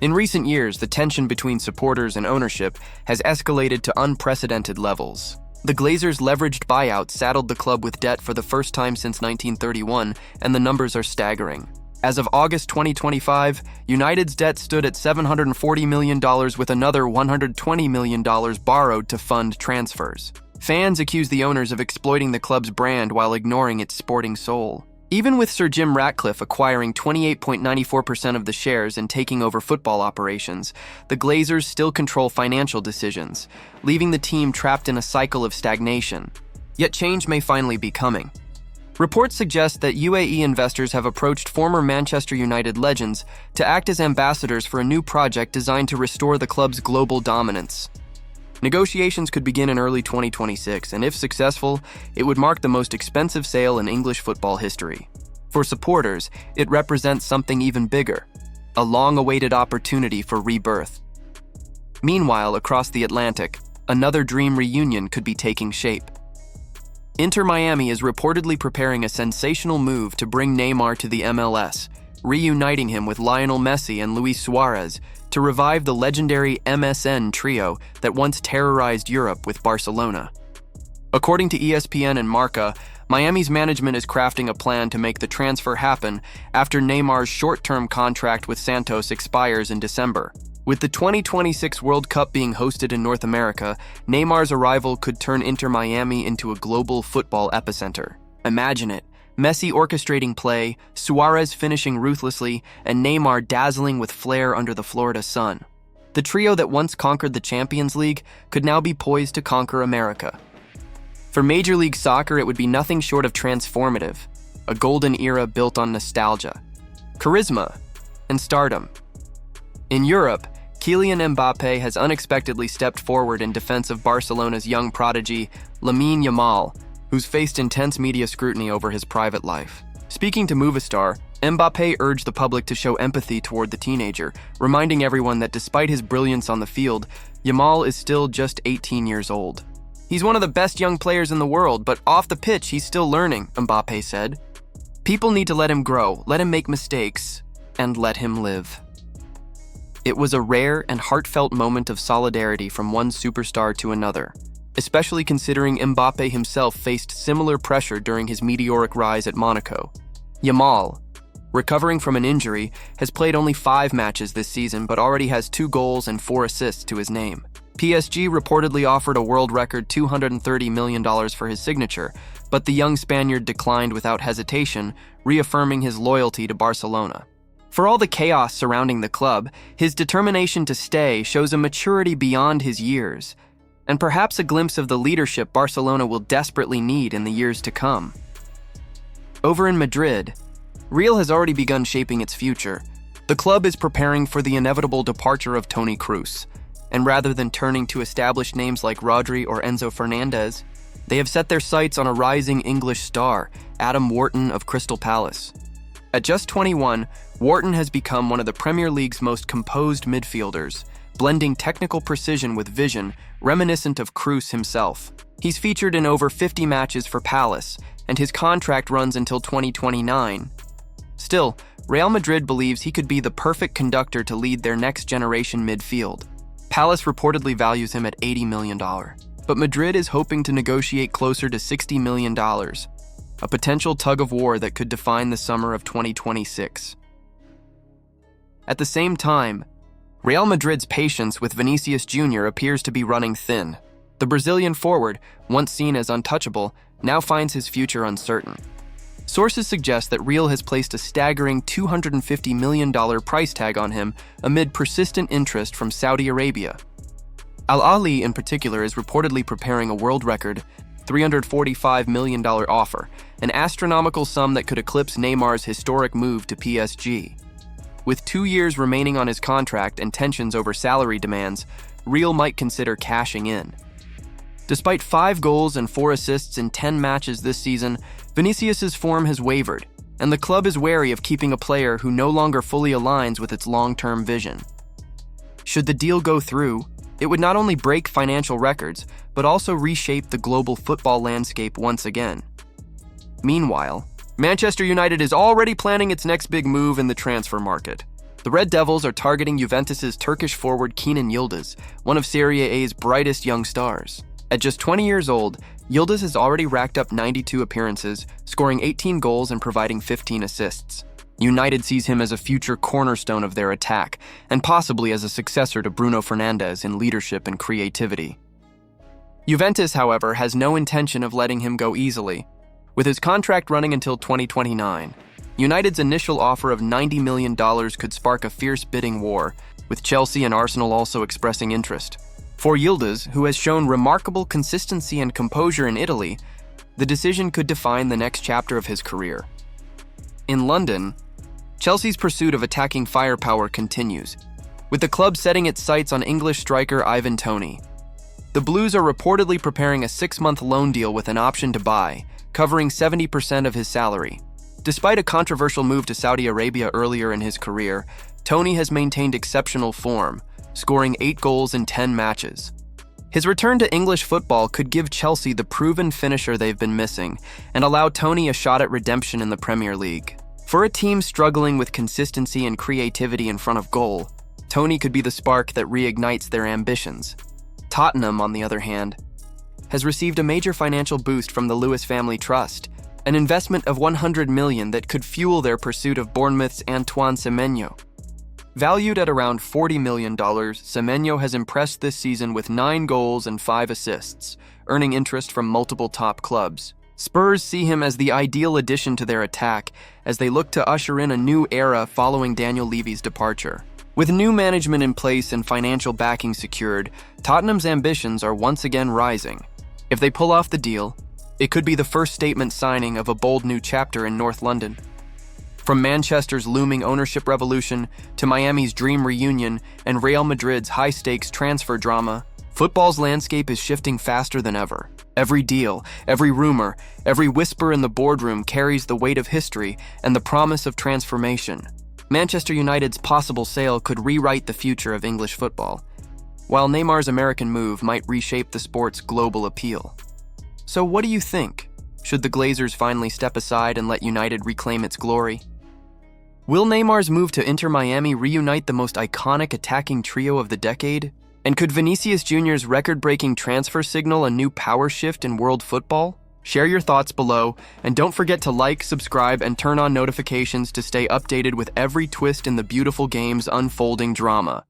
In recent years, the tension between supporters and ownership has escalated to unprecedented levels. The Glazers' leveraged buyout saddled the club with debt for the first time since 1931, and the numbers are staggering. As of August 2025, United's debt stood at $740 million with another $120 million borrowed to fund transfers. Fans accuse the owners of exploiting the club's brand while ignoring its sporting soul. Even with Sir Jim Ratcliffe acquiring 28.94% of the shares and taking over football operations, the Glazers still control financial decisions, leaving the team trapped in a cycle of stagnation. Yet change may finally be coming. Reports suggest that UAE investors have approached former Manchester United legends to act as ambassadors for a new project designed to restore the club's global dominance. Negotiations could begin in early 2026, and if successful, it would mark the most expensive sale in English football history. For supporters, it represents something even bigger, a long-awaited opportunity for rebirth. Meanwhile, across the Atlantic, another dream reunion could be taking shape. Inter Miami is reportedly preparing a sensational move to bring Neymar to the MLS, reuniting him with Lionel Messi and Luis Suarez to revive the legendary MSN trio that once terrorized Europe with Barcelona. According to ESPN and Marca, Miami's management is crafting a plan to make the transfer happen after Neymar's short-term contract with Santos expires in December. With the 2026 World Cup being hosted in North America, Neymar's arrival could turn Inter Miami into a global football epicenter. Imagine it. Messi orchestrating play, Suarez finishing ruthlessly, and Neymar dazzling with flair under the Florida sun. The trio that once conquered the Champions League could now be poised to conquer America. For Major League Soccer, it would be nothing short of transformative, a golden era built on nostalgia, charisma, and stardom. In Europe, Kylian Mbappé has unexpectedly stepped forward in defense of Barcelona's young prodigy, Lamine Yamal, who's faced intense media scrutiny over his private life. Speaking to Movistar, Mbappé urged the public to show empathy toward the teenager, reminding everyone that despite his brilliance on the field, Yamal is still just 18 years old. He's one of the best young players in the world, but off the pitch, he's still learning, Mbappé said. People need to let him grow, let him make mistakes, and let him live. It was a rare and heartfelt moment of solidarity from one superstar to another, especially considering Mbappé himself faced similar pressure during his meteoric rise at Monaco. Yamal, recovering from an injury, has played only 5 matches this season but already has 2 goals and 4 assists to his name. PSG reportedly offered a world record $230 million for his signature, but the young Spaniard declined without hesitation, reaffirming his loyalty to Barcelona. For all the chaos surrounding the club, his determination to stay shows a maturity beyond his years, and perhaps a glimpse of the leadership Barcelona will desperately need in the years to come. Over in Madrid, Real has already begun shaping its future. The club is preparing for the inevitable departure of Toni Kroos, and rather than turning to established names like Rodri or Enzo Fernandez, they have set their sights on a rising English star, Adam Wharton of Crystal Palace. At just 21, Wharton has become one of the Premier League's most composed midfielders, blending technical precision with vision, reminiscent of Kroos himself. He's featured in over 50 matches for Palace, and his contract runs until 2029. Still, Real Madrid believes he could be the perfect conductor to lead their next-generation midfield. Palace reportedly values him at $80 million, but Madrid is hoping to negotiate closer to $60 million, a potential tug-of-war that could define the summer of 2026. At the same time, Real Madrid's patience with Vinicius Jr. appears to be running thin. The Brazilian forward, once seen as untouchable, now finds his future uncertain. Sources suggest that Real has placed a staggering $250 million price tag on him amid persistent interest from Saudi Arabia. Al Ahly in particular is reportedly preparing a world record $345 million offer, an astronomical sum that could eclipse Neymar's historic move to PSG. With 2 years remaining on his contract and tensions over salary demands, Real might consider cashing in. Despite 5 goals and 4 assists in 10 matches this season, Vinicius's form has wavered, and the club is wary of keeping a player who no longer fully aligns with its long-term vision. Should the deal go through, it would not only break financial records, but also reshape the global football landscape once again. Meanwhile, Manchester United is already planning its next big move in the transfer market. The Red Devils are targeting Juventus's Turkish forward Kenan Yıldız, one of Serie A's brightest young stars. At just 20 years old, Yıldız has already racked up 92 appearances, scoring 18 goals and providing 15 assists. United sees him as a future cornerstone of their attack, and possibly as a successor to Bruno Fernandes in leadership and creativity. Juventus, however, has no intention of letting him go easily. With his contract running until 2029, United's initial offer of $90 million could spark a fierce bidding war, with Chelsea and Arsenal also expressing interest. For Yıldız, who has shown remarkable consistency and composure in Italy, the decision could define the next chapter of his career. In London, Chelsea's pursuit of attacking firepower continues, with the club setting its sights on English striker Ivan Toney. The Blues are reportedly preparing a 6-month loan deal with an option to buy, covering 70% of his salary. Despite a controversial move to Saudi Arabia earlier in his career, Toney has maintained exceptional form, scoring 8 goals in 10 matches. His return to English football could give Chelsea the proven finisher they've been missing and allow Toney a shot at redemption in the Premier League. For a team struggling with consistency and creativity in front of goal, Toney could be the spark that reignites their ambitions. Tottenham, on the other hand, has received a major financial boost from the Lewis Family Trust, an investment of $100 million that could fuel their pursuit of Bournemouth's Antoine Semenyo. Valued at around $40 million, Semenyo has impressed this season with 9 goals and 5 assists, earning interest from multiple top clubs. Spurs see him as the ideal addition to their attack as they look to usher in a new era following Daniel Levy's departure. With new management in place and financial backing secured, Tottenham's ambitions are once again rising. If they pull off the deal, it could be the first statement signing of a bold new chapter in North London. From Manchester's looming ownership revolution to Miami's dream reunion and Real Madrid's high-stakes transfer drama, football's landscape is shifting faster than ever. Every deal, every rumor, every whisper in the boardroom carries the weight of history and the promise of transformation. Manchester United's possible sale could rewrite the future of English football, while Neymar's American move might reshape the sport's global appeal. So what do you think? Should the Glazers finally step aside and let United reclaim its glory? Will Neymar's move to Inter Miami reunite the most iconic attacking trio of the decade? And could Vinicius Jr.'s record-breaking transfer signal a new power shift in world football? Share your thoughts below, and don't forget to like, subscribe, and turn on notifications to stay updated with every twist in the beautiful game's unfolding drama.